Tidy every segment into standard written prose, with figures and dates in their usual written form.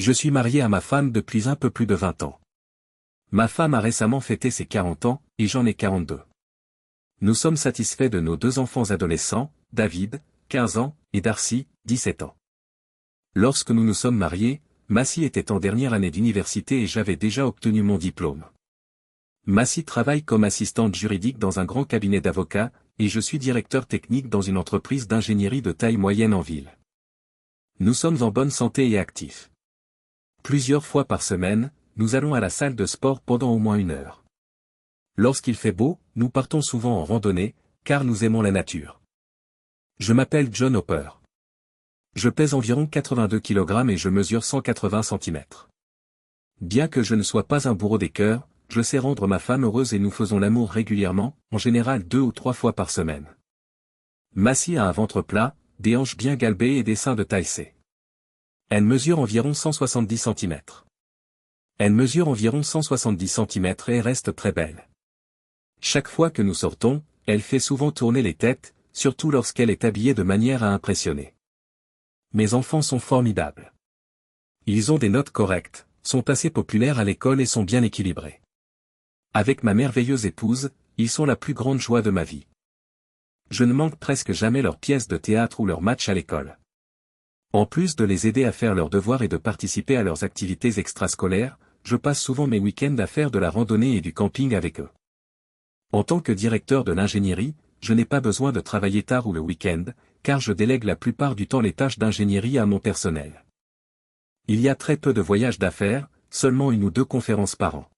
Je suis marié à ma femme depuis un peu plus de 20 ans. Ma femme a récemment fêté ses 40 ans, et j'en ai 42. Nous sommes satisfaits de nos deux enfants adolescents, David, 15 ans, et Darcy, 17 ans. Lorsque nous nous sommes mariés, Massy était en dernière année d'université et j'avais déjà obtenu mon diplôme. Massy travaille comme assistante juridique dans un grand cabinet d'avocats, et je suis directeur technique dans une entreprise d'ingénierie de taille moyenne en ville. Nous sommes en bonne santé et actifs. Plusieurs fois par semaine, nous allons à la salle de sport pendant au moins 1 heure. Lorsqu'il fait beau, nous partons souvent en randonnée, car nous aimons la nature. Je m'appelle John Hopper. Je pèse environ 82 kg et je mesure 180 cm. Bien que je ne sois pas un bourreau des cœurs, je sais rendre ma femme heureuse et nous faisons l'amour régulièrement, en général 2 ou 3 fois par semaine. Massy a un ventre plat, des hanches bien galbées et des seins de taille C. Elle mesure environ 170 cm. Elle mesure environ 170 cm et reste très belle. Chaque fois que nous sortons, elle fait souvent tourner les têtes, surtout lorsqu'elle est habillée de manière à impressionner. Mes enfants sont formidables. Ils ont des notes correctes, sont assez populaires à l'école et sont bien équilibrés. Avec ma merveilleuse épouse, ils sont la plus grande joie de ma vie. Je ne manque presque jamais leurs pièces de théâtre ou leurs matchs à l'école. En plus de les aider à faire leurs devoirs et de participer à leurs activités extrascolaires, je passe souvent mes week-ends à faire de la randonnée et du camping avec eux. En tant que directeur de l'ingénierie, je n'ai pas besoin de travailler tard ou le week-end, car je délègue la plupart du temps les tâches d'ingénierie à mon personnel. Il y a très peu de voyages d'affaires, seulement 1 ou 2 conférences par an.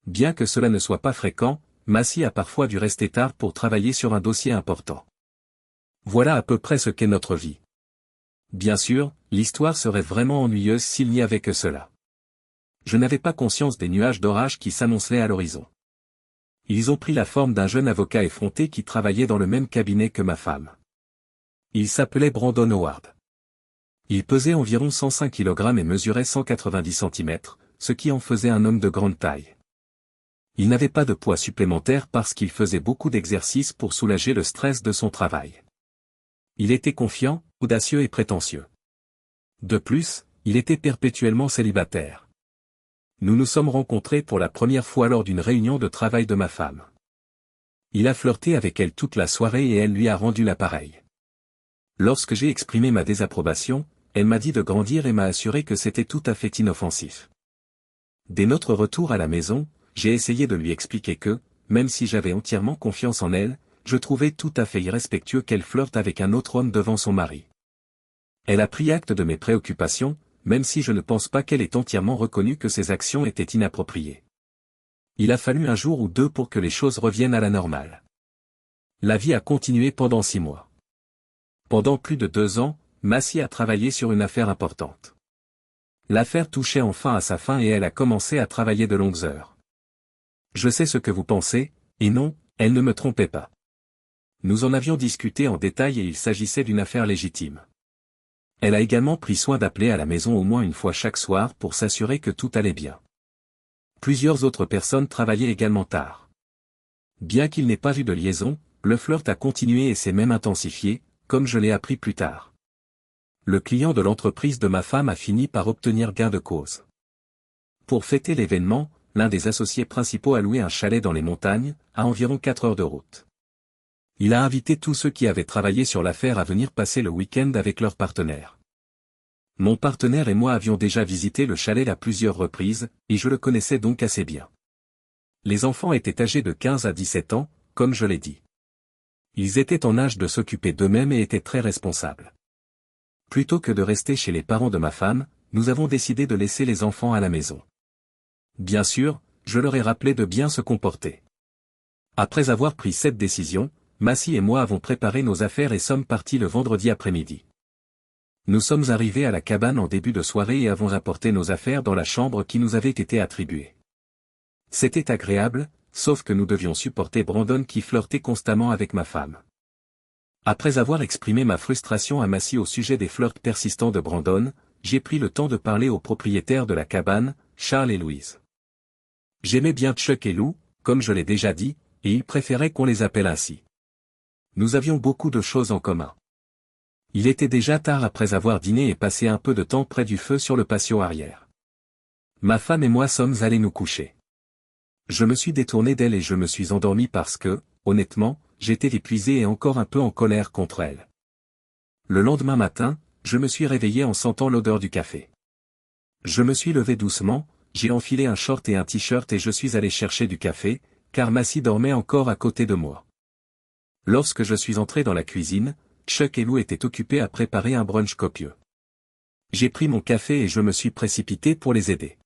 Bien que cela ne soit pas fréquent, Massy a parfois dû rester tard pour travailler sur un dossier important. Voilà à peu près ce qu'est notre vie. Bien sûr, l'histoire serait vraiment ennuyeuse s'il n'y avait que cela. Je n'avais pas conscience des nuages d'orage qui s'annonçaient à l'horizon. Ils ont pris la forme d'un jeune avocat effronté qui travaillait dans le même cabinet que ma femme. Il s'appelait Brandon Howard. Il pesait environ 105 kg et mesurait 190 cm, ce qui en faisait un homme de grande taille. Il n'avait pas de poids supplémentaire parce qu'il faisait beaucoup d'exercices pour soulager le stress de son travail. Il était confiant, audacieux et prétentieux. De plus, il était perpétuellement célibataire. Nous nous sommes rencontrés pour la première fois lors d'une réunion de travail de ma femme. Il a flirté avec elle toute la soirée et elle lui a rendu l'appareil. Lorsque j'ai exprimé ma désapprobation, elle m'a dit de grandir et m'a assuré que c'était tout à fait inoffensif. Dès notre retour à la maison, j'ai essayé de lui expliquer que, même si j'avais entièrement confiance en elle, je trouvais tout à fait irrespectueux qu'elle flirte avec un autre homme devant son mari. Elle a pris acte de mes préoccupations, même si je ne pense pas qu'elle ait entièrement reconnu que ses actions étaient inappropriées. Il a fallu 1 jour ou 2 pour que les choses reviennent à la normale. La vie a continué pendant 6 mois. Pendant plus de 2 ans, Massy a travaillé sur une affaire importante. L'affaire touchait enfin à sa fin et elle a commencé à travailler de longues heures. Je sais ce que vous pensez, et non, elle ne me trompait pas. Nous en avions discuté en détail et il s'agissait d'une affaire légitime. Elle a également pris soin d'appeler à la maison au moins 1 fois chaque soir pour s'assurer que tout allait bien. Plusieurs autres personnes travaillaient également tard. Bien qu'il n'ait pas eu de liaison, le flirt a continué et s'est même intensifié, comme je l'ai appris plus tard. Le client de l'entreprise de ma femme a fini par obtenir gain de cause. Pour fêter l'événement, l'un des associés principaux a loué un chalet dans les montagnes, à environ 4 heures de route. Il a invité tous ceux qui avaient travaillé sur l'affaire à venir passer le week-end avec leurs partenaires. Mon partenaire et moi avions déjà visité le chalet à plusieurs reprises, et je le connaissais donc assez bien. Les enfants étaient âgés de 15 à 17 ans, comme je l'ai dit. Ils étaient en âge de s'occuper d'eux-mêmes et étaient très responsables. Plutôt que de rester chez les parents de ma femme, nous avons décidé de laisser les enfants à la maison. Bien sûr, je leur ai rappelé de bien se comporter. Après avoir pris cette décision, Massy et moi avons préparé nos affaires et sommes partis le vendredi après-midi. Nous sommes arrivés à la cabane en début de soirée et avons apporté nos affaires dans la chambre qui nous avait été attribuée. C'était agréable, sauf que nous devions supporter Brandon qui flirtait constamment avec ma femme. Après avoir exprimé ma frustration à Massy au sujet des flirts persistants de Brandon, j'ai pris le temps de parler aux propriétaires de la cabane, Charles et Louise. J'aimais bien Chuck et Lou, comme je l'ai déjà dit, et ils préféraient qu'on les appelle ainsi. Nous avions beaucoup de choses en commun. Il était déjà tard après avoir dîné et passé un peu de temps près du feu sur le patio arrière. Ma femme et moi sommes allés nous coucher. Je me suis détourné d'elle et je me suis endormi parce que, honnêtement, j'étais épuisé et encore un peu en colère contre elle. Le lendemain matin, je me suis réveillé en sentant l'odeur du café. Je me suis levé doucement, j'ai enfilé un short et un t-shirt et je suis allé chercher du café, car Massy dormait encore à côté de moi. Lorsque je suis entré dans la cuisine, Chuck et Lou étaient occupés à préparer un brunch copieux. J'ai pris mon café et je me suis précipité pour les aider.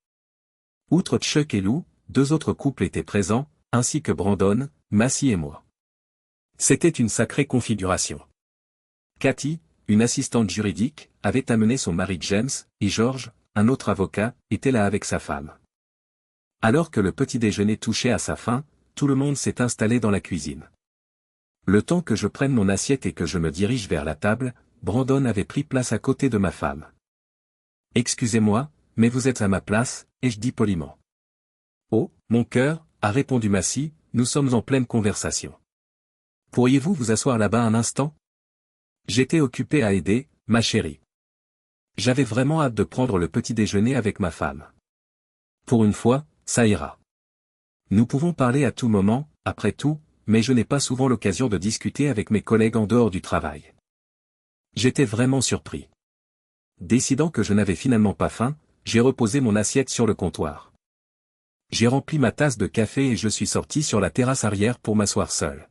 Outre Chuck et Lou, 2 autres couples étaient présents, ainsi que Brandon, Massy et moi. C'était une sacrée configuration. Cathy, une assistante juridique, avait amené son mari James, et George, un autre avocat, était là avec sa femme. Alors que le petit déjeuner touchait à sa fin, tout le monde s'est installé dans la cuisine. Le temps que je prenne mon assiette et que je me dirige vers la table, Brandon avait pris place à côté de ma femme. « Excusez-moi, mais vous êtes à ma place, ai-je dit poliment. « Oh, mon cœur, a répondu Massy, nous sommes en pleine conversation. Pourriez-vous vous asseoir là-bas un instant ? J'étais occupé à aider, ma chérie. J'avais vraiment hâte de prendre le petit déjeuner avec ma femme. Pour une fois, ça ira. Nous pouvons parler à tout moment, après tout, mais je n'ai pas souvent l'occasion de discuter avec mes collègues en dehors du travail. » J'étais vraiment surpris. Décidant que je n'avais finalement pas faim, j'ai reposé mon assiette sur le comptoir. J'ai rempli ma tasse de café et je suis sorti sur la terrasse arrière pour m'asseoir seul.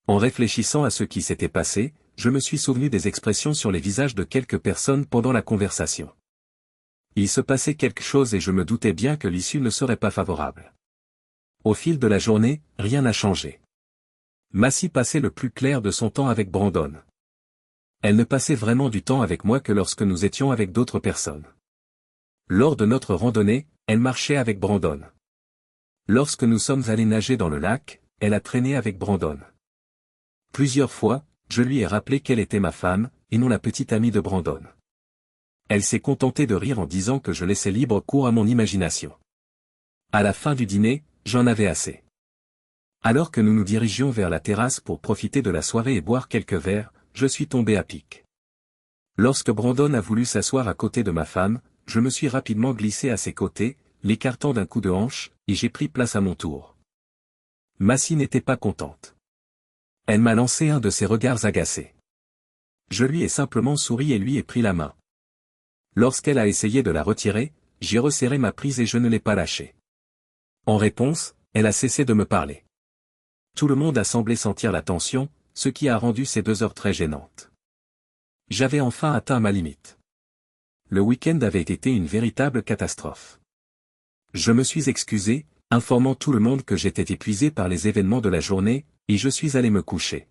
En réfléchissant à ce qui s'était passé, je me suis souvenu des expressions sur les visages de quelques personnes pendant la conversation. Il se passait quelque chose et je me doutais bien que l'issue ne serait pas favorable. Au fil de la journée, rien n'a changé. Massy passait le plus clair de son temps avec Brandon. Elle ne passait vraiment du temps avec moi que lorsque nous étions avec d'autres personnes. Lors de notre randonnée, elle marchait avec Brandon. Lorsque nous sommes allés nager dans le lac, elle a traîné avec Brandon. Plusieurs fois, je lui ai rappelé qu'elle était ma femme, et non la petite amie de Brandon. Elle s'est contentée de rire en disant que je laissais libre cours à mon imagination. À la fin du dîner, j'en avais assez. Alors que nous nous dirigions vers la terrasse pour profiter de la soirée et boire quelques verres, je suis tombé à pic. Lorsque Brandon a voulu s'asseoir à côté de ma femme, je me suis rapidement glissé à ses côtés, l'écartant d'un coup de hanche, et j'ai pris place à mon tour. Massy n'était pas contente. Elle m'a lancé un de ses regards agacés. Je lui ai simplement souri et lui ai pris la main. Lorsqu'elle a essayé de la retirer, j'ai resserré ma prise et je ne l'ai pas lâchée. En réponse, elle a cessé de me parler. Tout le monde a semblé sentir la tension, ce qui a rendu ces 2 heures très gênantes. J'avais enfin atteint ma limite. Le week-end avait été une véritable catastrophe. Je me suis excusé, informant tout le monde que j'étais épuisé par les événements de la journée, et je suis allé me coucher.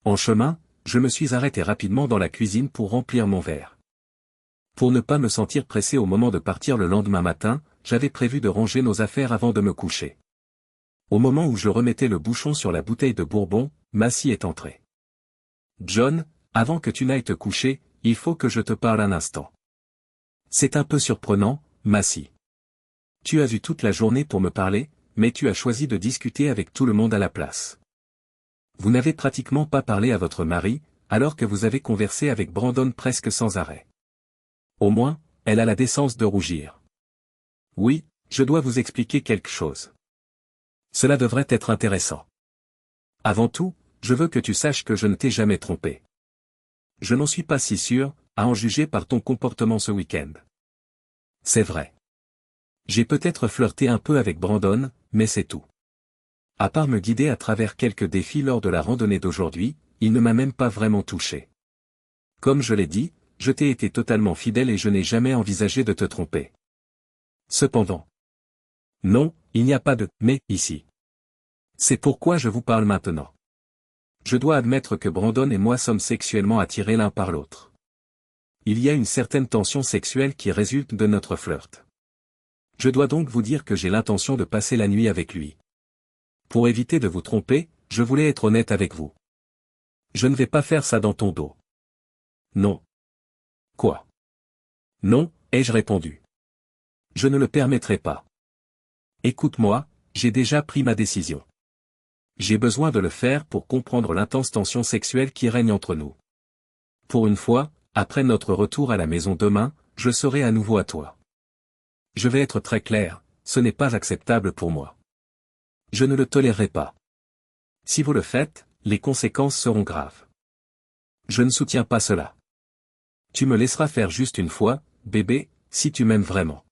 En chemin, je me suis arrêté rapidement dans la cuisine pour remplir mon verre. Pour ne pas me sentir pressé au moment de partir le lendemain matin, j'avais prévu de ranger nos affaires avant de me coucher. Au moment où je remettais le bouchon sur la bouteille de bourbon, Massy est entrée. « John, avant que tu n'ailles te coucher, il faut que je te parle un instant. » C'est un peu surprenant, Massy. Tu as eu toute la journée pour me parler, mais tu as choisi de discuter avec tout le monde à la place. Vous n'avez pratiquement pas parlé à votre mari, alors que vous avez conversé avec Brandon presque sans arrêt. Au moins, elle a la décence de rougir. Oui, je dois vous expliquer quelque chose. Cela devrait être intéressant. Avant tout, je veux que tu saches que je ne t'ai jamais trompé. Je n'en suis pas si sûr, à en juger par ton comportement ce week-end. C'est vrai. J'ai peut-être flirté un peu avec Brandon, mais c'est tout. À part me guider à travers quelques défis lors de la randonnée d'aujourd'hui, il ne m'a même pas vraiment touché. Comme je l'ai dit, je t'ai été totalement fidèle et je n'ai jamais envisagé de te tromper. Cependant. Non, il n'y a pas de « mais » ici. C'est pourquoi je vous parle maintenant. Je dois admettre que Brandon et moi sommes sexuellement attirés l'un par l'autre. Il y a une certaine tension sexuelle qui résulte de notre flirt. Je dois donc vous dire que j'ai l'intention de passer la nuit avec lui. Pour éviter de vous tromper, je voulais être honnête avec vous. Je ne vais pas faire ça dans ton dos. Non. Quoi? Non, ai-je répondu. Je ne le permettrai pas. Écoute-moi, j'ai déjà pris ma décision. J'ai besoin de le faire pour comprendre l'intense tension sexuelle qui règne entre nous. Pour une fois, après notre retour à la maison demain, je serai à nouveau à toi. Je vais être très clair, ce n'est pas acceptable pour moi. Je ne le tolérerai pas. Si vous le faites, les conséquences seront graves. Je ne soutiens pas cela. Tu me laisseras faire juste une fois, bébé, si tu m'aimes vraiment.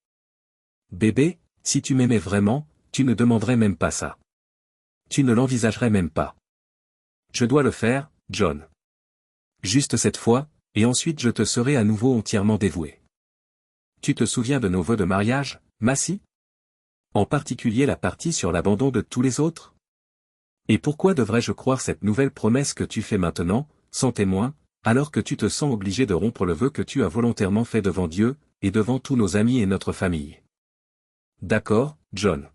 Bébé, si tu m'aimais vraiment, tu ne demanderais même pas ça. Tu ne l'envisagerais même pas. Je dois le faire, John. Juste cette fois, et ensuite je te serai à nouveau entièrement dévoué. Tu te souviens de nos vœux de mariage, Massy? En particulier la partie sur l'abandon de tous les autres? Et pourquoi devrais-je croire cette nouvelle promesse que tu fais maintenant, sans témoin, alors que tu te sens obligé de rompre le vœu que tu as volontairement fait devant Dieu, et devant tous nos amis et notre famille? D'accord, John.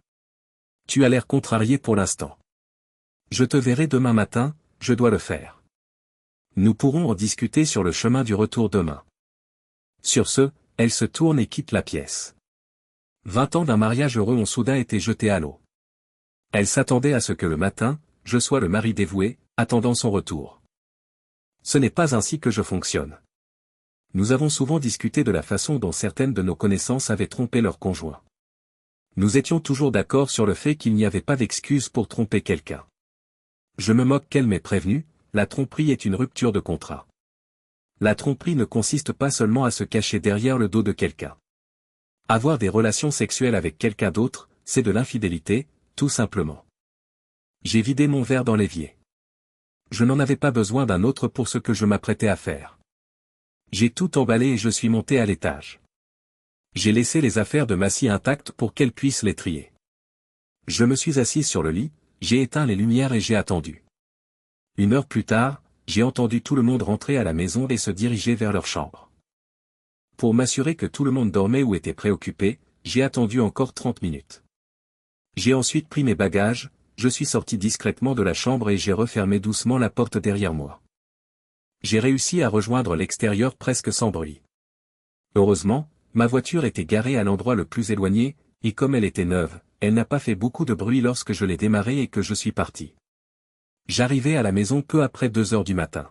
Tu as l'air contrarié pour l'instant. Je te verrai demain matin, je dois le faire. Nous pourrons en discuter sur le chemin du retour demain. Sur ce, elle se tourne et quitte la pièce. 20 ans d'un mariage heureux ont soudain été jetés à l'eau. Elle s'attendait à ce que le matin, je sois le mari dévoué, attendant son retour. Ce n'est pas ainsi que je fonctionne. Nous avons souvent discuté de la façon dont certaines de nos connaissances avaient trompé leur conjoint. Nous étions toujours d'accord sur le fait qu'il n'y avait pas d'excuse pour tromper quelqu'un. Je me moque qu'elle m'ait prévenu, la tromperie est une rupture de contrat. La tromperie ne consiste pas seulement à se cacher derrière le dos de quelqu'un. Avoir des relations sexuelles avec quelqu'un d'autre, c'est de l'infidélité, tout simplement. J'ai vidé mon verre dans l'évier. Je n'en avais pas besoin d'un autre pour ce que je m'apprêtais à faire. J'ai tout emballé et je suis monté à l'étage. J'ai laissé les affaires de Massy intactes pour qu'elle puisse les trier. Je me suis assis sur le lit, j'ai éteint les lumières et j'ai attendu. 1 heure plus tard, j'ai entendu tout le monde rentrer à la maison et se diriger vers leur chambre. Pour m'assurer que tout le monde dormait ou était préoccupé, j'ai attendu encore 30 minutes. J'ai ensuite pris mes bagages, je suis sorti discrètement de la chambre et j'ai refermé doucement la porte derrière moi. J'ai réussi à rejoindre l'extérieur presque sans bruit. Heureusement, ma voiture était garée à l'endroit le plus éloigné, et comme elle était neuve, elle n'a pas fait beaucoup de bruit lorsque je l'ai démarrée et que je suis parti. J'arrivai à la maison peu après 2 heures du matin.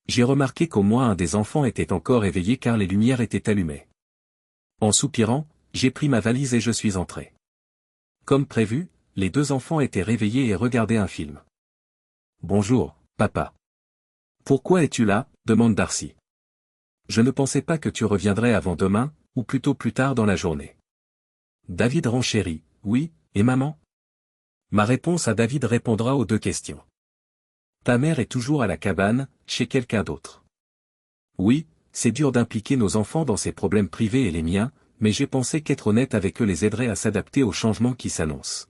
J'ai remarqué qu'au moins un des enfants était encore éveillé car les lumières étaient allumées. En soupirant, j'ai pris ma valise et je suis entré. Comme prévu, les 2 enfants étaient réveillés et regardaient un film. « Bonjour, papa. »« Pourquoi es-tu là ?» demande Darcy. « Je ne pensais pas que tu reviendrais avant demain, ou plutôt plus tard dans la journée. » David renchérit. « Oui, et maman ?» Ma réponse à David répondra aux 2 questions. Ta mère est toujours à la cabane, chez quelqu'un d'autre. Oui, c'est dur d'impliquer nos enfants dans ces problèmes privés et les miens, mais j'ai pensé qu'être honnête avec eux les aiderait à s'adapter aux changements qui s'annoncent.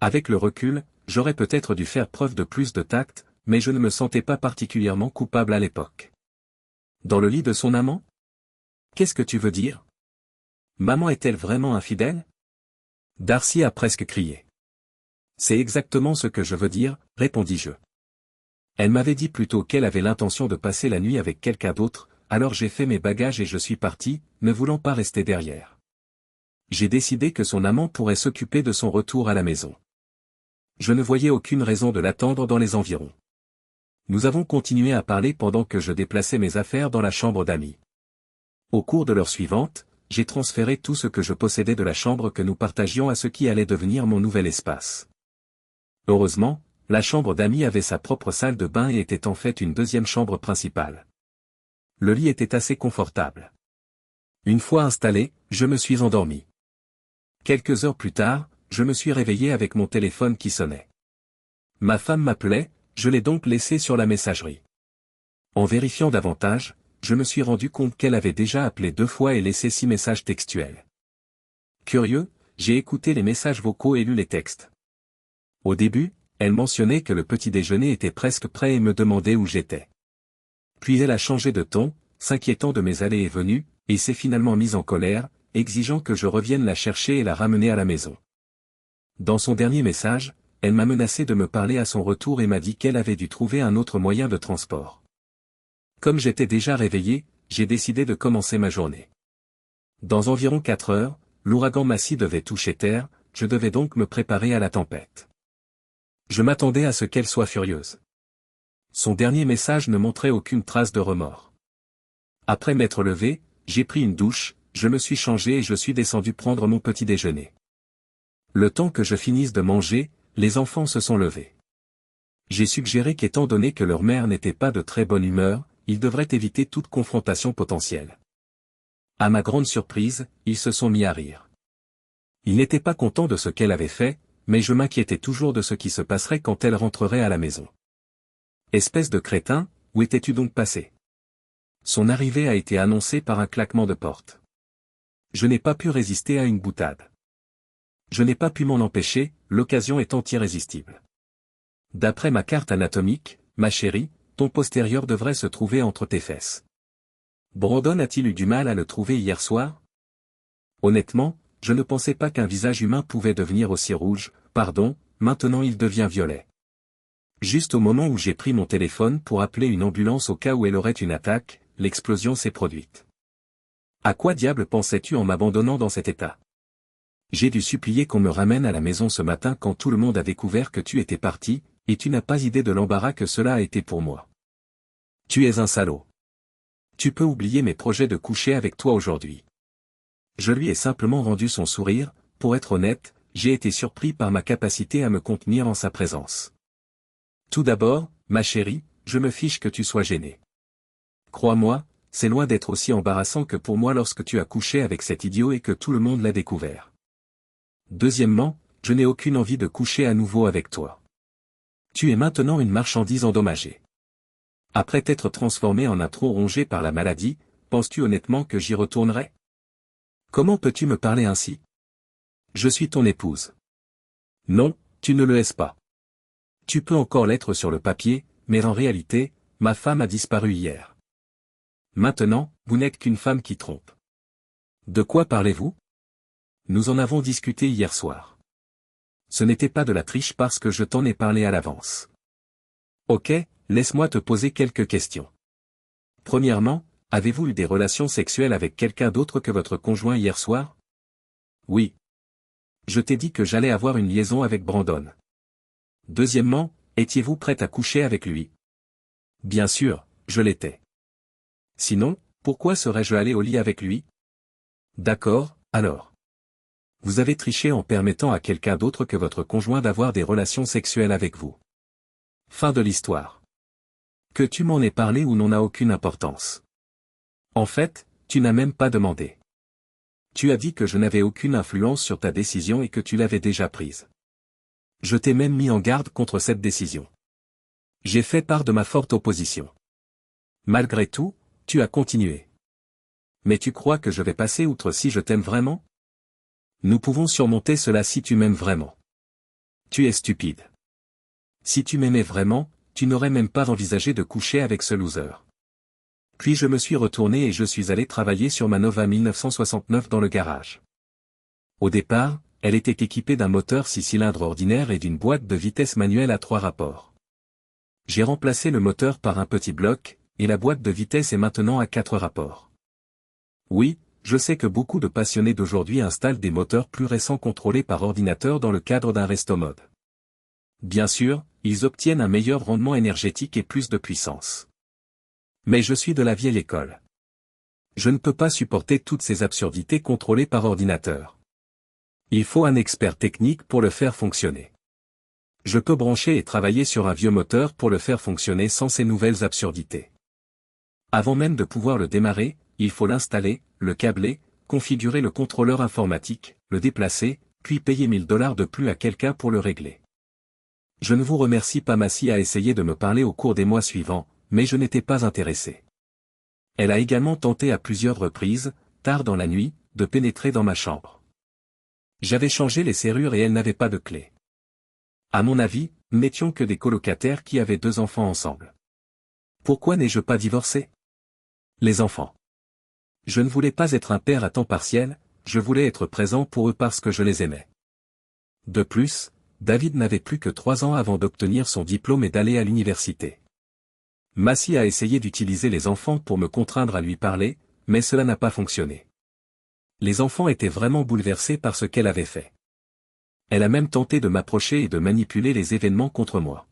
Avec le recul, j'aurais peut-être dû faire preuve de plus de tact, mais je ne me sentais pas particulièrement coupable à l'époque. Dans le lit de son amant? Qu'est-ce que tu veux dire? Maman est-elle vraiment infidèle? Darcy a presque crié. C'est exactement ce que je veux dire, répondis-je. Elle m'avait dit plutôt qu'elle avait l'intention de passer la nuit avec quelqu'un d'autre, alors j'ai fait mes bagages et je suis parti, ne voulant pas rester derrière. J'ai décidé que son amant pourrait s'occuper de son retour à la maison. Je ne voyais aucune raison de l'attendre dans les environs. Nous avons continué à parler pendant que je déplaçais mes affaires dans la chambre d'amis. Au cours de l'heure suivante, j'ai transféré tout ce que je possédais de la chambre que nous partagions à ce qui allait devenir mon nouvel espace. Heureusement, la chambre d'amis avait sa propre salle de bain et était en fait une deuxième chambre principale. Le lit était assez confortable. Une fois installé, je me suis endormi. Quelques heures plus tard, je me suis réveillé avec mon téléphone qui sonnait. Ma femme m'appelait, je l'ai donc laissé sur la messagerie. En vérifiant davantage, je me suis rendu compte qu'elle avait déjà appelé 2 fois et laissé 6 messages textuels. Curieux, j'ai écouté les messages vocaux et lu les textes. Au début, elle mentionnait que le petit déjeuner était presque prêt et me demandait où j'étais. Puis elle a changé de ton, s'inquiétant de mes allées et venues, et s'est finalement mise en colère, exigeant que je revienne la chercher et la ramener à la maison. Dans son dernier message, elle m'a menacé de me parler à son retour et m'a dit qu'elle avait dû trouver un autre moyen de transport. Comme j'étais déjà réveillé, j'ai décidé de commencer ma journée. Dans environ 4 heures, l'ouragan Massy devait toucher terre, je devais donc me préparer à la tempête. Je m'attendais à ce qu'elle soit furieuse. Son dernier message ne montrait aucune trace de remords. Après m'être levé, j'ai pris une douche, je me suis changé et je suis descendu prendre mon petit déjeuner. Le temps que je finisse de manger, les enfants se sont levés. J'ai suggéré qu'étant donné que leur mère n'était pas de très bonne humeur, ils devraient éviter toute confrontation potentielle. À ma grande surprise, ils se sont mis à rire. Ils n'étaient pas contents de ce qu'elle avait fait, mais je m'inquiétais toujours de ce qui se passerait quand elle rentrerait à la maison. Espèce de crétin, où étais-tu donc passé? Son arrivée a été annoncée par un claquement de porte. Je n'ai pas pu résister à une boutade. Je n'ai pas pu m'en empêcher, l'occasion étant irrésistible. D'après ma carte anatomique, ma chérie, ton postérieur devrait se trouver entre tes fesses. Brandon a-t-il eu du mal à le trouver hier soir? Honnêtement, je ne pensais pas qu'un visage humain pouvait devenir aussi rouge, pardon, maintenant il devient violet. Juste au moment où j'ai pris mon téléphone pour appeler une ambulance au cas où elle aurait une attaque, l'explosion s'est produite. À quoi diable pensais-tu en m'abandonnant dans cet état? J'ai dû supplier qu'on me ramène à la maison ce matin quand tout le monde a découvert que tu étais parti, et tu n'as pas idée de l'embarras que cela a été pour moi. Tu es un salaud. Tu peux oublier mes projets de coucher avec toi aujourd'hui. Je lui ai simplement rendu son sourire, pour être honnête, j'ai été surpris par ma capacité à me contenir en sa présence. Tout d'abord, ma chérie, je me fiche que tu sois gênée. Crois-moi, c'est loin d'être aussi embarrassant que pour moi lorsque tu as couché avec cet idiot et que tout le monde l'a découvert. Deuxièmement, je n'ai aucune envie de coucher à nouveau avec toi. Tu es maintenant une marchandise endommagée. Après t'être transformé en un tronc rongé par la maladie, penses-tu honnêtement que j'y retournerai? Comment peux-tu me parler ainsi? Je suis ton épouse. Non, tu ne le es pas. Tu peux encore l'être sur le papier, mais en réalité, ma femme a disparu hier. Maintenant, vous n'êtes qu'une femme qui trompe. De quoi parlez-vous? Nous en avons discuté hier soir. Ce n'était pas de la triche parce que je t'en ai parlé à l'avance. Ok, laisse-moi te poser quelques questions. Premièrement, avez-vous eu des relations sexuelles avec quelqu'un d'autre que votre conjoint hier soir? Oui. Je t'ai dit que j'allais avoir une liaison avec Brandon. Deuxièmement, étiez-vous prête à coucher avec lui? Bien sûr, je l'étais. Sinon, pourquoi serais-je allé au lit avec lui? D'accord, alors. Vous avez triché en permettant à quelqu'un d'autre que votre conjoint d'avoir des relations sexuelles avec vous. Fin de l'histoire. Que tu m'en aies parlé ou non n'a aucune importance. En fait, tu n'as même pas demandé. Tu as dit que je n'avais aucune influence sur ta décision et que tu l'avais déjà prise. Je t'ai même mis en garde contre cette décision. J'ai fait part de ma forte opposition. Malgré tout, tu as continué. Mais tu crois que je vais passer outre si je t'aime vraiment? Nous pouvons surmonter cela si tu m'aimes vraiment. Tu es stupide. Si tu m'aimais vraiment, tu n'aurais même pas envisagé de coucher avec ce loser. Puis je me suis retourné et je suis allé travailler sur ma Nova 1969 dans le garage. Au départ, elle était équipée d'un moteur 6 cylindres ordinaire et d'une boîte de vitesse manuelle à 3 rapports. J'ai remplacé le moteur par un petit bloc, et la boîte de vitesse est maintenant à 4 rapports. Oui, je sais que beaucoup de passionnés d'aujourd'hui installent des moteurs plus récents contrôlés par ordinateur dans le cadre d'un resto mode. Bien sûr, ils obtiennent un meilleur rendement énergétique et plus de puissance. Mais je suis de la vieille école. Je ne peux pas supporter toutes ces absurdités contrôlées par ordinateur. Il faut un expert technique pour le faire fonctionner. Je peux brancher et travailler sur un vieux moteur pour le faire fonctionner sans ces nouvelles absurdités. Avant même de pouvoir le démarrer, il faut l'installer, le câbler, configurer le contrôleur informatique, le déplacer, puis payer $1000 de plus à quelqu'un pour le régler. Je ne vous remercie pas. Massy a essayé de me parler au cours des mois suivants, mais je n'étais pas intéressé. Elle a également tenté à plusieurs reprises, tard dans la nuit, de pénétrer dans ma chambre. J'avais changé les serrures et elle n'avait pas de clé. À mon avis, nous n'étions que des colocataires qui avaient 2 enfants ensemble. Pourquoi n'ai-je pas divorcé? Les enfants. Je ne voulais pas être un père à temps partiel, je voulais être présent pour eux parce que je les aimais. De plus, David n'avait plus que 3 ans avant d'obtenir son diplôme et d'aller à l'université. Massy a essayé d'utiliser les enfants pour me contraindre à lui parler, mais cela n'a pas fonctionné. Les enfants étaient vraiment bouleversés par ce qu'elle avait fait. Elle a même tenté de m'approcher et de manipuler les événements contre moi.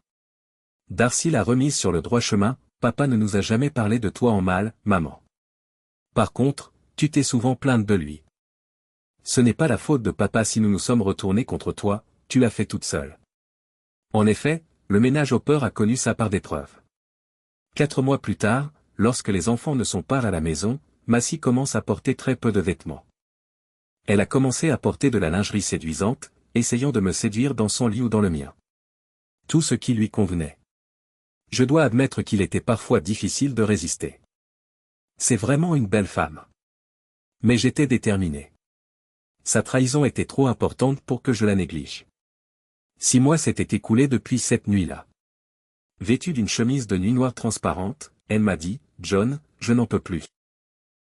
Darcy l'a remise sur le droit chemin, papa ne nous a jamais parlé de toi en mal, maman. Par contre, tu t'es souvent plainte de lui. Ce n'est pas la faute de papa si nous nous sommes retournés contre toi, tu l'as fait toute seule. En effet, le ménage Hopper a connu sa part d'épreuves. 4 mois plus tard, lorsque les enfants ne sont pas à la maison, Massy commence à porter très peu de vêtements. Elle a commencé à porter de la lingerie séduisante, essayant de me séduire dans son lit ou dans le mien. Tout ce qui lui convenait. Je dois admettre qu'il était parfois difficile de résister. C'est vraiment une belle femme. Mais j'étais déterminé. Sa trahison était trop importante pour que je la néglige. 6 mois s'étaient écoulés depuis cette nuit-là. Vêtue d'une chemise de nuit noire transparente, elle m'a dit, « John, je n'en peux plus.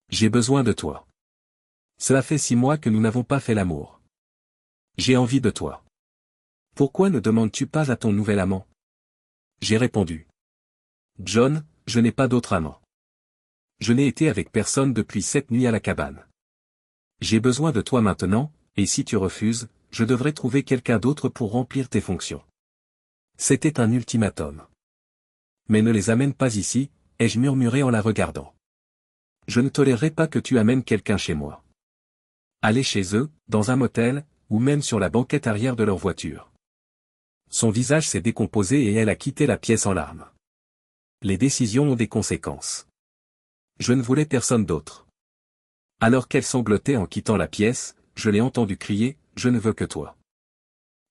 J'ai besoin de toi. Cela fait 6 mois que nous n'avons pas fait l'amour. J'ai envie de toi. Pourquoi ne demandes-tu pas à ton nouvel amant ?» J'ai répondu. « John, je n'ai pas d'autre amant. Je n'ai été avec personne depuis cette nuit à la cabane. J'ai besoin de toi maintenant, et si tu refuses, je devrais trouver quelqu'un d'autre pour remplir tes fonctions. » C'était un ultimatum. « Mais ne les amène pas ici, » ai-je murmuré en la regardant. « Je ne tolérerai pas que tu amènes quelqu'un chez moi. Aller chez eux, dans un motel, ou même sur la banquette arrière de leur voiture. » Son visage s'est décomposé et elle a quitté la pièce en larmes. Les décisions ont des conséquences. Je ne voulais personne d'autre. Alors qu'elle sanglotait en quittant la pièce, je l'ai entendu crier, « Je ne veux que toi. »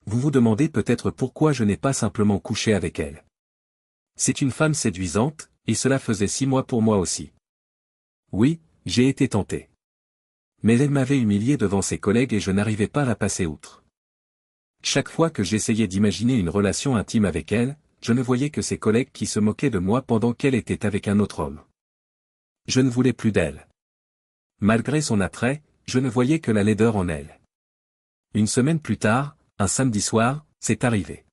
Vous vous demandez peut-être pourquoi je n'ai pas simplement couché avec elle. C'est une femme séduisante, et cela faisait 6 mois pour moi aussi. Oui, j'ai été tenté. Mais elle m'avait humilié devant ses collègues et je n'arrivais pas à la passer outre. Chaque fois que j'essayais d'imaginer une relation intime avec elle, je ne voyais que ses collègues qui se moquaient de moi pendant qu'elle était avec un autre homme. Je ne voulais plus d'elle. Malgré son attrait, je ne voyais que la laideur en elle. Une semaine plus tard, un samedi soir, c'est arrivé.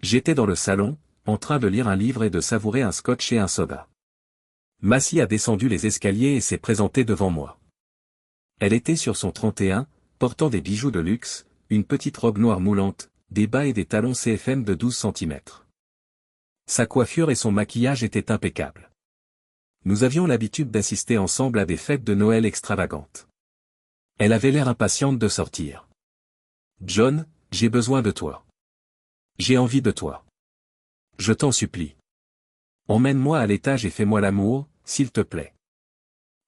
J'étais dans le salon, en train de lire un livre et de savourer un scotch et un soda. Massy a descendu les escaliers et s'est présentée devant moi. Elle était sur son 31, portant des bijoux de luxe, une petite robe noire moulante, des bas et des talons CFM de 12 cm. Sa coiffure et son maquillage étaient impeccables. Nous avions l'habitude d'assister ensemble à des fêtes de Noël extravagantes. Elle avait l'air impatiente de sortir. « John, j'ai besoin de toi. J'ai envie de toi. Je t'en supplie. Emmène-moi à l'étage et fais-moi l'amour, s'il te plaît.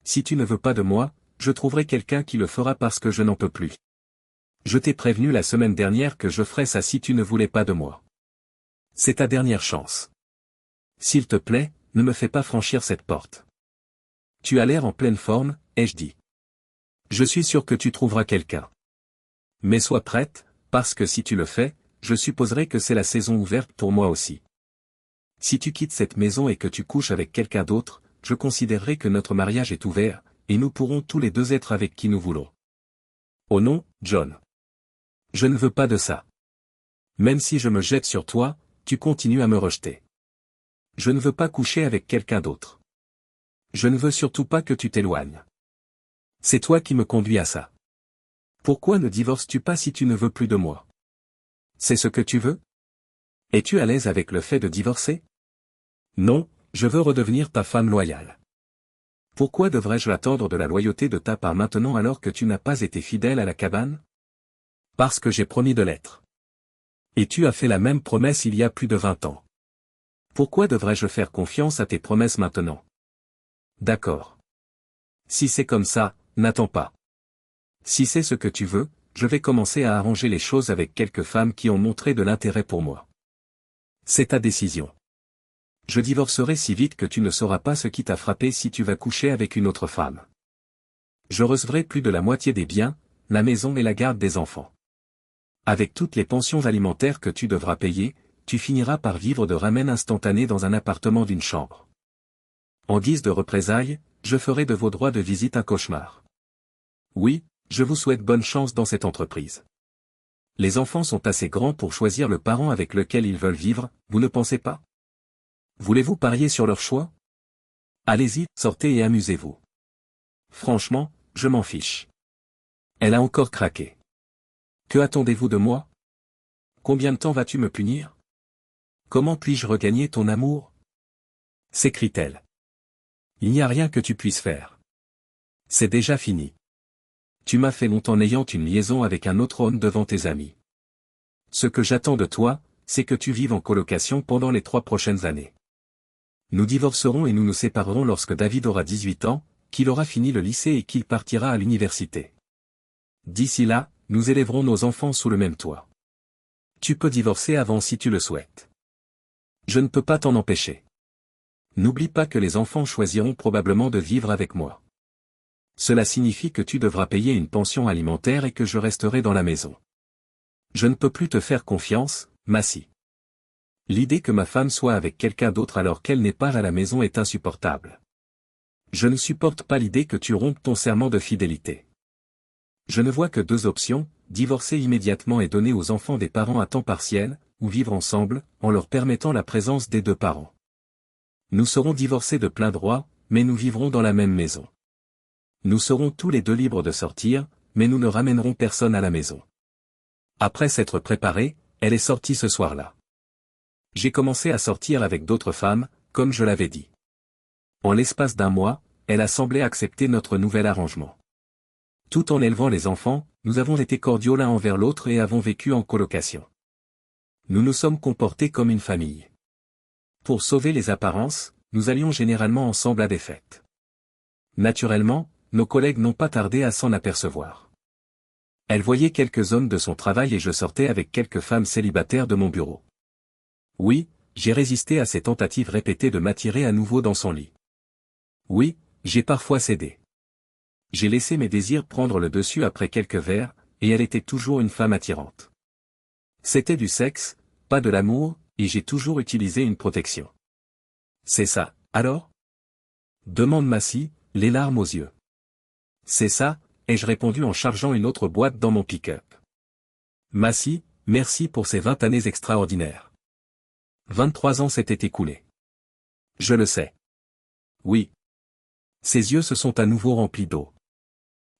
Si tu ne veux pas de moi, je trouverai quelqu'un qui le fera parce que je n'en peux plus. Je t'ai prévenu la semaine dernière que je ferais ça si tu ne voulais pas de moi. C'est ta dernière chance. S'il te plaît, ne me fais pas franchir cette porte. Tu as l'air en pleine forme, ai-je dit. Je suis sûr que tu trouveras quelqu'un. Mais sois prête, parce que si tu le fais, je supposerai que c'est la saison ouverte pour moi aussi. Si tu quittes cette maison et que tu couches avec quelqu'un d'autre, je considérerai que notre mariage est ouvert, et nous pourrons tous les deux être avec qui nous voulons. Oh non, John. Je ne veux pas de ça. Même si je me jette sur toi, tu continues à me rejeter. Je ne veux pas coucher avec quelqu'un d'autre. Je ne veux surtout pas que tu t'éloignes. C'est toi qui me conduis à ça. Pourquoi ne divorces-tu pas si tu ne veux plus de moi? C'est ce que tu veux? Es-tu à l'aise avec le fait de divorcer? Non, je veux redevenir ta femme loyale. Pourquoi devrais-je attendre de la loyauté de ta part maintenant alors que tu n'as pas été fidèle à la cabane? Parce que j'ai promis de l'être. Et tu as fait la même promesse il y a plus de 20 ans. Pourquoi devrais-je faire confiance à tes promesses maintenant? D'accord. Si c'est comme ça, n'attends pas. Si c'est ce que tu veux, je vais commencer à arranger les choses avec quelques femmes qui ont montré de l'intérêt pour moi. C'est ta décision. Je divorcerai si vite que tu ne sauras pas ce qui t'a frappé si tu vas coucher avec une autre femme. Je recevrai plus de la moitié des biens, la maison et la garde des enfants. Avec toutes les pensions alimentaires que tu devras payer, tu finiras par vivre de ramène instantané dans un appartement d'une chambre. En guise de représailles, je ferai de vos droits de visite un cauchemar. Oui, je vous souhaite bonne chance dans cette entreprise. Les enfants sont assez grands pour choisir le parent avec lequel ils veulent vivre, vous ne pensez pas? Voulez-vous parier sur leur choix? Allez-y, sortez et amusez-vous. Franchement, je m'en fiche. Elle a encore craqué. Que attendez-vous de moi? Combien de temps vas-tu me punir? Comment puis-je regagner ton amour? S'écrie-t-elle. Il n'y a rien que tu puisses faire. C'est déjà fini. Tu m'as fait longtemps n'ayant une liaison avec un autre homme devant tes amis. Ce que j'attends de toi, c'est que tu vives en colocation pendant les 3 prochaines années. Nous divorcerons et nous nous séparerons lorsque David aura 18 ans, qu'il aura fini le lycée et qu'il partira à l'université. D'ici là, nous élèverons nos enfants sous le même toit. Tu peux divorcer avant si tu le souhaites. Je ne peux pas t'en empêcher. N'oublie pas que les enfants choisiront probablement de vivre avec moi. Cela signifie que tu devras payer une pension alimentaire et que je resterai dans la maison. Je ne peux plus te faire confiance, Massy. L'idée que ma femme soit avec quelqu'un d'autre alors qu'elle n'est pas à la maison est insupportable. Je ne supporte pas l'idée que tu rompes ton serment de fidélité. Je ne vois que 2 options, divorcer immédiatement et donner aux enfants des parents à temps partiel, ou vivre ensemble, en leur permettant la présence des 2 parents. Nous serons divorcés de plein droit, mais nous vivrons dans la même maison. Nous serons tous les 2 libres de sortir, mais nous ne ramènerons personne à la maison. Après s'être préparée, elle est sortie ce soir-là. J'ai commencé à sortir avec d'autres femmes, comme je l'avais dit. En l'espace d'1 mois, elle a semblé accepter notre nouvel arrangement. Tout en élevant les enfants, nous avons été cordiaux l'un envers l'autre et avons vécu en colocation. Nous nous sommes comportés comme une famille. Pour sauver les apparences, nous allions généralement ensemble à des fêtes. Naturellement, nos collègues n'ont pas tardé à s'en apercevoir. Elle voyait quelques hommes de son travail et je sortais avec quelques femmes célibataires de mon bureau. Oui, j'ai résisté à ses tentatives répétées de m'attirer à nouveau dans son lit. Oui, j'ai parfois cédé. J'ai laissé mes désirs prendre le dessus après quelques verres, et elle était toujours une femme attirante. C'était du sexe, pas de l'amour, et j'ai toujours utilisé une protection. C'est ça, alors? Demande Massy, les larmes aux yeux. C'est ça, ai-je répondu en chargeant une autre boîte dans mon pick-up. Massy, merci pour ces 20 années extraordinaires. 23 ans s'étaient écoulés. Je le sais. Oui. Ses yeux se sont à nouveau remplis d'eau.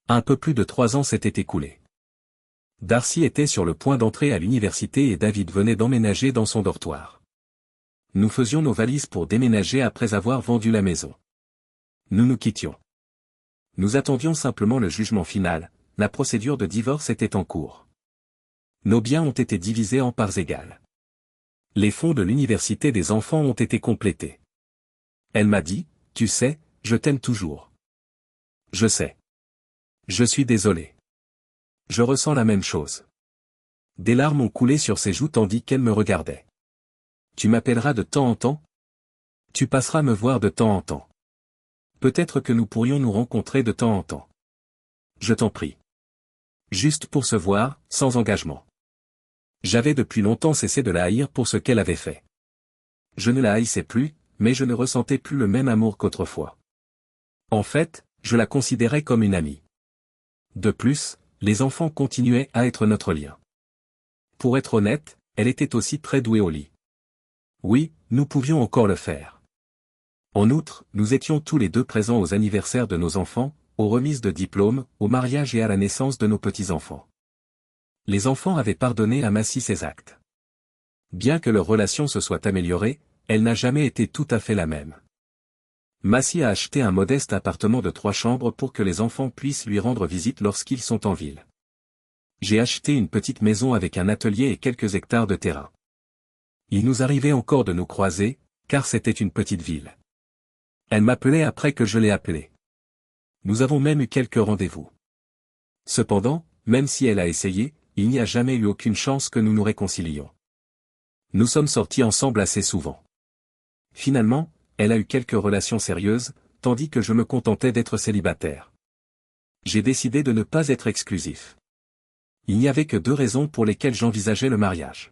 Un peu plus de 3 ans s'étaient écoulés. Darcy était sur le point d'entrer à l'université et David venait d'emménager dans son dortoir. Nous faisions nos valises pour déménager après avoir vendu la maison. Nous nous quittions. Nous attendions simplement le jugement final, la procédure de divorce était en cours. Nos biens ont été divisés en parts égales. Les fonds de l'université des enfants ont été complétés. Elle m'a dit, tu sais, je t'aime toujours. Je sais. Je suis désolé. Je ressens la même chose. Des larmes ont coulé sur ses joues tandis qu'elle me regardait. Tu m'appelleras de temps en temps? Tu passeras me voir de temps en temps. Peut-être que nous pourrions nous rencontrer de temps en temps. Je t'en prie. Juste pour se voir, sans engagement. J'avais depuis longtemps cessé de la haïr pour ce qu'elle avait fait. Je ne la haïssais plus, mais je ne ressentais plus le même amour qu'autrefois. En fait, je la considérais comme une amie. De plus, les enfants continuaient à être notre lien. Pour être honnête, elle était aussi très douée au lit. Oui, nous pouvions encore le faire. En outre, nous étions tous les 2 présents aux anniversaires de nos enfants, aux remises de diplômes, au mariage et à la naissance de nos petits-enfants. Les enfants avaient pardonné à Massy ses actes. Bien que leur relation se soit améliorée, elle n'a jamais été tout à fait la même. Massy a acheté un modeste appartement de 3 chambres pour que les enfants puissent lui rendre visite lorsqu'ils sont en ville. J'ai acheté une petite maison avec un atelier et quelques hectares de terrain. Il nous arrivait encore de nous croiser, car c'était une petite ville. Elle m'appelait après que je l'ai appelée. Nous avons même eu quelques rendez-vous. Cependant, même si elle a essayé, il n'y a jamais eu aucune chance que nous nous réconcilions. Nous sommes sortis ensemble assez souvent. Finalement, elle a eu quelques relations sérieuses, tandis que je me contentais d'être célibataire. J'ai décidé de ne pas être exclusif. Il n'y avait que 2 raisons pour lesquelles j'envisageais le mariage.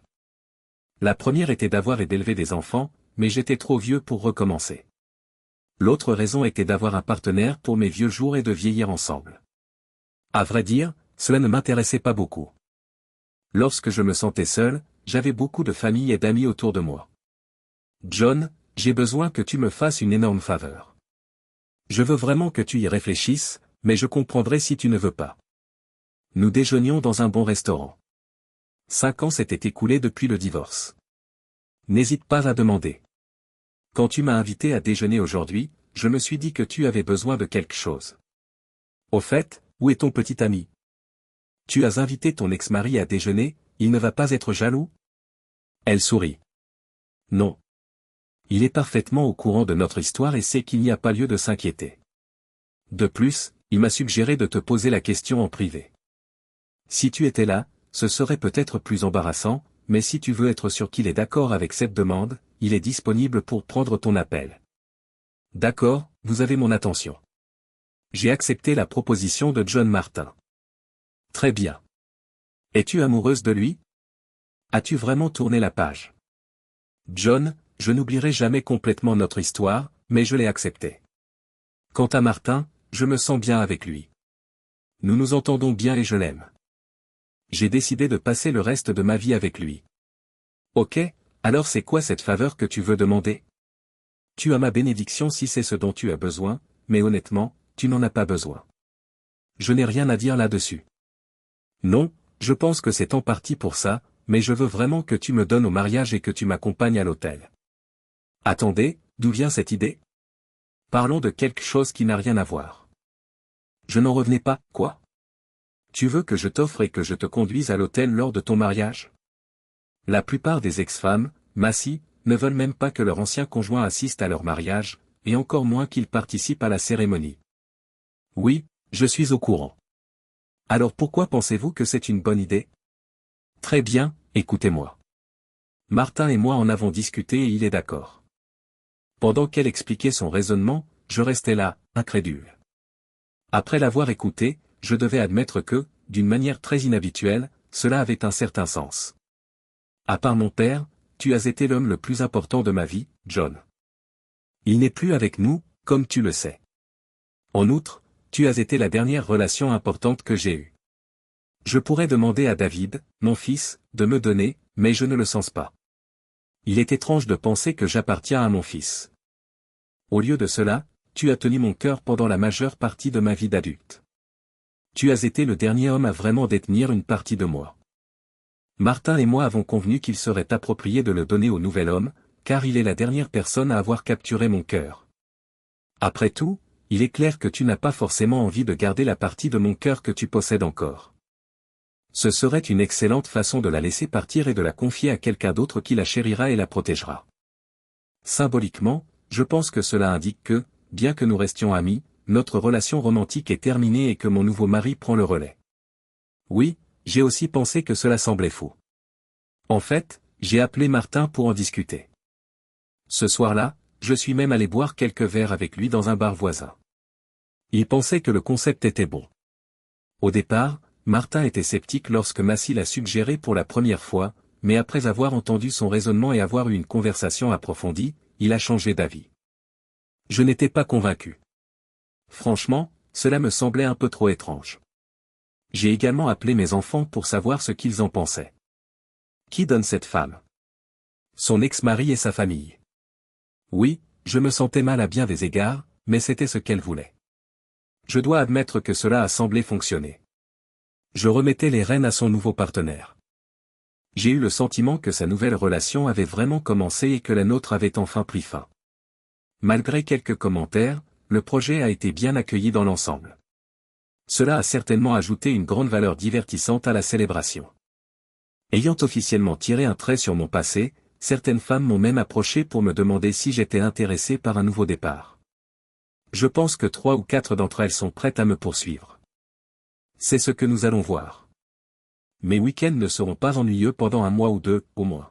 La première était d'avoir et d'élever des enfants, mais j'étais trop vieux pour recommencer. L'autre raison était d'avoir un partenaire pour mes vieux jours et de vieillir ensemble. À vrai dire, cela ne m'intéressait pas beaucoup. Lorsque je me sentais seul, j'avais beaucoup de famille et d'amis autour de moi. John, j'ai besoin que tu me fasses une énorme faveur. Je veux vraiment que tu y réfléchisses, mais je comprendrai si tu ne veux pas. Nous déjeunions dans un bon restaurant. 5 ans s'étaient écoulés depuis le divorce. N'hésite pas à demander. Quand tu m'as invité à déjeuner aujourd'hui, je me suis dit que tu avais besoin de quelque chose. Au fait, où est ton petit ami? Tu as invité ton ex-mari à déjeuner, il ne va pas être jaloux? Elle sourit. Non. Il est parfaitement au courant de notre histoire et sait qu'il n'y a pas lieu de s'inquiéter. De plus, il m'a suggéré de te poser la question en privé. Si tu étais là, ce serait peut-être plus embarrassant, mais si tu veux être sûr qu'il est d'accord avec cette demande, il est disponible pour prendre ton appel. D'accord, vous avez mon attention. J'ai accepté la proposition de John Martin. Très bien. Es-tu amoureuse de lui? As-tu vraiment tourné la page? John, je n'oublierai jamais complètement notre histoire, mais je l'ai accepté. Quant à Martin, je me sens bien avec lui. Nous nous entendons bien et je l'aime. J'ai décidé de passer le reste de ma vie avec lui. Ok, alors c'est quoi cette faveur que tu veux demander? Tu as ma bénédiction si c'est ce dont tu as besoin, mais honnêtement, tu n'en as pas besoin. Je n'ai rien à dire là-dessus. Non, je pense que c'est en partie pour ça, mais je veux vraiment que tu me donnes au mariage et que tu m'accompagnes à l'hôtel. Attendez, d'où vient cette idée? Parlons de quelque chose qui n'a rien à voir. Je n'en revenais pas, quoi? Tu veux que je t'offre et que je te conduise à l'hôtel lors de ton mariage? La plupart des ex-femmes, Massy, ne veulent même pas que leur ancien conjoint assiste à leur mariage, et encore moins qu'il participe à la cérémonie. Oui, je suis au courant. Alors pourquoi pensez-vous que c'est une bonne idée? Très bien, écoutez-moi. Martin et moi en avons discuté et il est d'accord. Pendant qu'elle expliquait son raisonnement, je restais là, incrédule. Après l'avoir écouté, je devais admettre que, d'une manière très inhabituelle, cela avait un certain sens. À part mon père, tu as été l'homme le plus important de ma vie, John. Il n'est plus avec nous, comme tu le sais. En outre, tu as été la dernière relation importante que j'ai eue. Je pourrais demander à David, mon fils, de me donner, mais je ne le sens pas. Il est étrange de penser que j'appartiens à mon fils. Au lieu de cela, tu as tenu mon cœur pendant la majeure partie de ma vie d'adulte. Tu as été le dernier homme à vraiment détenir une partie de moi. Martin et moi avons convenu qu'il serait approprié de le donner au nouvel homme, car il est la dernière personne à avoir capturé mon cœur. Après tout, il est clair que tu n'as pas forcément envie de garder la partie de mon cœur que tu possèdes encore. Ce serait une excellente façon de la laisser partir et de la confier à quelqu'un d'autre qui la chérira et la protégera. Symboliquement, je pense que cela indique que, bien que nous restions amis, notre relation romantique est terminée et que mon nouveau mari prend le relais. Oui, j'ai aussi pensé que cela semblait faux. En fait, j'ai appelé Martin pour en discuter. Ce soir-là, je suis même allé boire quelques verres avec lui dans un bar voisin. Il pensait que le concept était bon. Au départ, Martin était sceptique lorsque Massy l'a suggéré pour la première fois, mais après avoir entendu son raisonnement et avoir eu une conversation approfondie, il a changé d'avis. Je n'étais pas convaincu. Franchement, cela me semblait un peu trop étrange. J'ai également appelé mes enfants pour savoir ce qu'ils en pensaient. Qui donne cette femme? Son ex-mari et sa famille. Oui, je me sentais mal à bien des égards, mais c'était ce qu'elle voulait. Je dois admettre que cela a semblé fonctionner. Je remettais les rênes à son nouveau partenaire. J'ai eu le sentiment que sa nouvelle relation avait vraiment commencé et que la nôtre avait enfin pris fin. Malgré quelques commentaires, le projet a été bien accueilli dans l'ensemble. Cela a certainement ajouté une grande valeur divertissante à la célébration. Ayant officiellement tiré un trait sur mon passé, certaines femmes m'ont même approché pour me demander si j'étais intéressé par un nouveau départ. Je pense que 3 ou 4 d'entre elles sont prêtes à me poursuivre. C'est ce que nous allons voir. Mes week-ends ne seront pas ennuyeux pendant un mois ou deux, au moins.